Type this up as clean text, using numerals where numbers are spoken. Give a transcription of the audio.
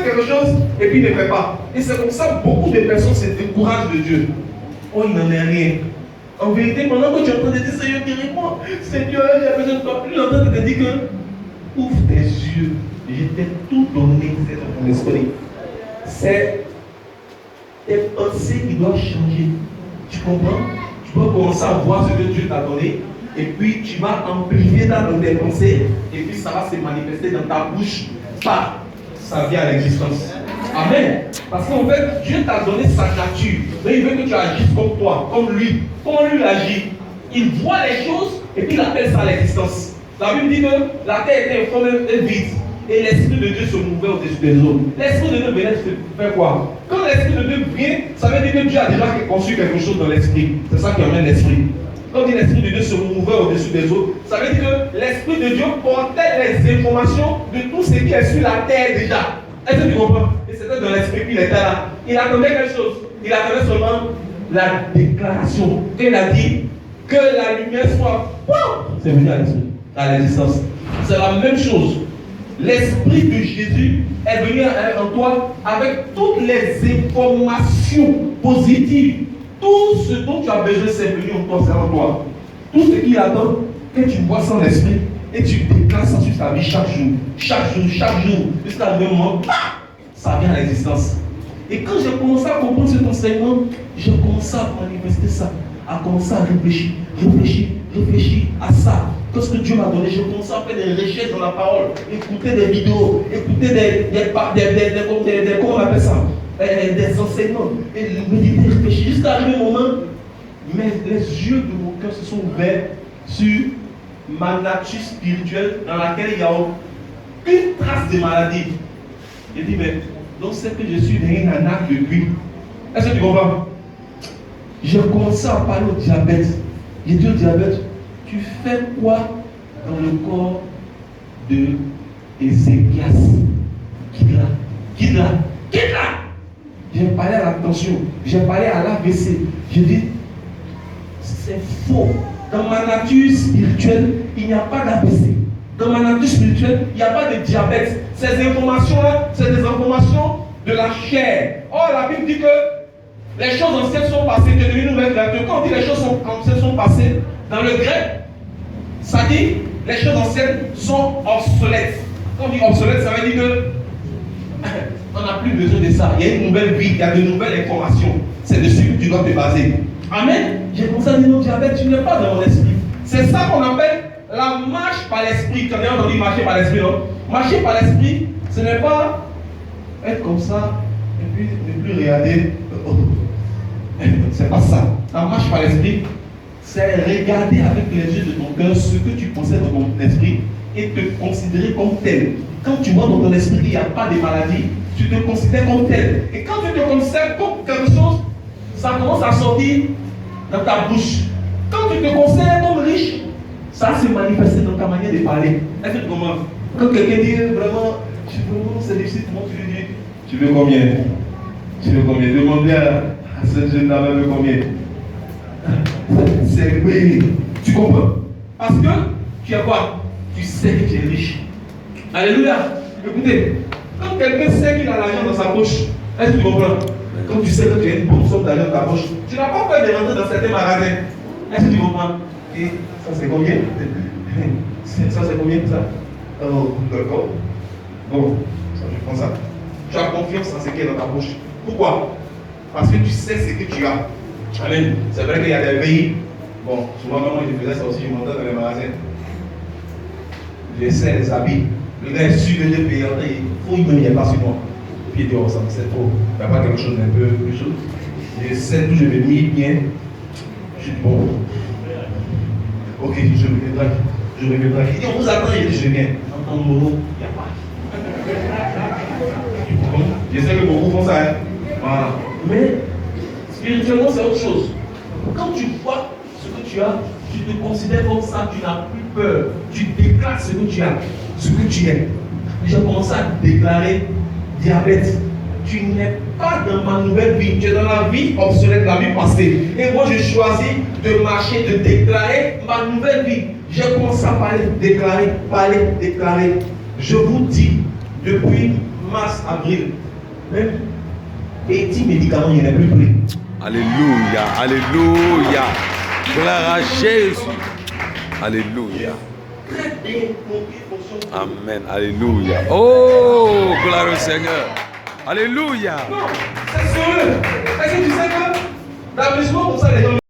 faire quelque chose et puis il ne fait pas. Et c'est comme ça que beaucoup de personnes se découragent de Dieu. Oh, il n'en est rien. En vérité, pendant que tu es en train de dire Seigneur, guéris-moi, Seigneur, j'ai besoin de toi, plus longtemps que tu te dis que ouvre tes yeux, je t'ai tout donné, c'est dans ton esprit. C'est tes pensées qui doivent changer. Tu comprends? Tu dois commencer à voir ce que Dieu t'a donné, et puis tu vas amplifier ça dans tes pensées, et puis ça va se manifester dans ta bouche par sa vie à l'existence. Amen. Parce qu'en fait, Dieu t'a donné sa nature. Mais il veut que tu agisses comme toi, comme lui. Comment lui agit? Il voit les choses et puis il appelle ça l'existence. La Bible dit que la terre était informée et vide. Et l'Esprit de Dieu se mouvait au-dessus des eaux. L'Esprit de Dieu venait faire quoi? Quand l'Esprit de Dieu vient, ça veut dire que Dieu a déjà conçu quelque chose dans l'Esprit. C'est ça qui amène l'Esprit. Quand l'Esprit de Dieu se mouvait au-dessus des eaux, ça veut dire que l'Esprit de Dieu portait les informations de tout ce qui est sur la terre déjà. Est-ce que tu comprends? Et c'était dans l'Esprit qu'il était là. Il attendait quelque chose. Il attendait seulement la déclaration. Quand il a dit que la lumière soit, c'est venu à l'Esprit, à l'existence. C'est la même chose. L'Esprit de Jésus est venu en toi avec toutes les informations positives. Tout ce dont tu as besoin, c'est venu en toi, c'est en toi. Tout ce qu'il attend, que tu vois sans l'Esprit, et tu déclares ça sur ta vie chaque jour, jusqu'à un moment, ça vient à l'existence. Et quand j'ai commencé à comprendre cet enseignement, j'ai commencé à manifester ça, à commencer à réfléchir à ça. Qu'est-ce que Dieu m'a donné? J'ai commencé à faire des recherches dans la parole, écouter des vidéos, écouter comment on appelle ça, des enseignements, et méditer, réfléchir, jusqu'à un moment, mais les yeux de mon cœur se sont ouverts sur ma nature spirituelle dans laquelle il n'y a aucune trace de maladie. J'ai dit, mais donc c'est que je suis né un acte de cuir. Est-ce que tu comprends? J'ai commencé à parler au diabète. J'ai dit au diabète, tu fais quoi dans le corps de Ézéchias? Quitte là. J'ai parlé à la tension, j'ai parlé à l'AVC. J'ai dit, c'est faux. Dans ma nature spirituelle, il n'y a pas d'AVC. Dans ma nature spirituelle, il n'y a pas de diabète. Ces informations-là, c'est des informations de la chair. Or, la Bible dit que les choses anciennes sont passées, tu es devenu une nouvelle créature. Quand on dit les choses anciennes sont passées, dans le grec, ça dit les choses anciennes sont obsolètes. Quand on dit obsolète, ça veut dire que on n'a plus besoin de ça. Il y a une nouvelle vie, il y a de nouvelles informations. C'est dessus que tu dois te baser. Amen. J'ai commencé à dire non, diabète, tu n'es pas dans mon esprit. C'est ça qu'on appelle la marche par l'esprit. Tu as entendu marcher par l'esprit, non? Marcher par l'esprit, ce n'est pas être comme ça et puis ne plus regarder. C'est pas ça. La marche par l'esprit, c'est regarder avec les yeux de ton cœur ce que tu possèdes dans ton esprit et te considérer comme tel. Quand tu vois dans ton esprit qu'il n'y a pas de maladie, tu te considères comme tel. Et quand tu te considères comme quelque chose, ça commence à sortir dans ta bouche. Quand tu te considères comme riche, ça se manifeste dans ta manière de parler. Est-ce que tu comprends? Quand quelqu'un dit vraiment, c'est difficile, comment tu lui dis? Tu veux combien? Tu veux combien? Demandez à cette jeune dame, elle veut combien? C'est oui. Tu comprends? Parce que tu as quoi? Tu sais que tu es riche. Alléluia. Écoutez, quand quelqu'un sait qu'il a l'argent dans sa poche, est-ce que tu comprends? Quand tu sais que tu as une bonne somme d'argent dans ta poche, tu n'as pas peur de rentrer dans certains magasins. Est-ce que tu comprends? Et ça c'est combien? Ça c'est combien ça? Oh, d'accord. Bon, ça je prends ça. Tu as confiance en ce qui est dans ta poche. Pourquoi? Parce que tu sais ce que tu as. Amen. C'est vrai qu'il y a des pays. Bon, souvent quand je faisais ça aussi, je montais dans les magasins. J'essaie les habits. Le gars est sûr que j'ai payé. Il faut qu'il ne pas sur moi. Puis il dit, oh, ça c'est trop. Il n'y a pas quelque chose d'un peu plus chaud. J'essaie tout, je me mis bien. Je dis, bon. Ok, je me métraque. Il dit, on vous attend, il dit, je viens. En tant que mono, il n'y a pas. Je sais que beaucoup font ça. Hein? Voilà. Mais spirituellement, c'est autre chose. Quand tu vois ce que tu as, tu te considères comme ça, tu n'as plus peur. Tu déclares ce que tu as, ce que tu es. J'ai commencé à déclarer diabète. Tu n'es pas dans ma nouvelle vie, tu es dans la vie obsolète, la vie passée. Et moi, je choisis de marcher, de déclarer ma nouvelle vie. J'ai commencé à parler, déclarer. Je vous dis, depuis mars, avril, même petit médicament, il n'y en a plus pris. Alléluia, alléluia. Gloire à Jésus. Alléluia. Très bien compris, fonction. Amen, alléluia. Oh, gloire au Seigneur. Alléluia. Non, c'est sérieux. Est-ce que tu sais que dans le comme ça, les gens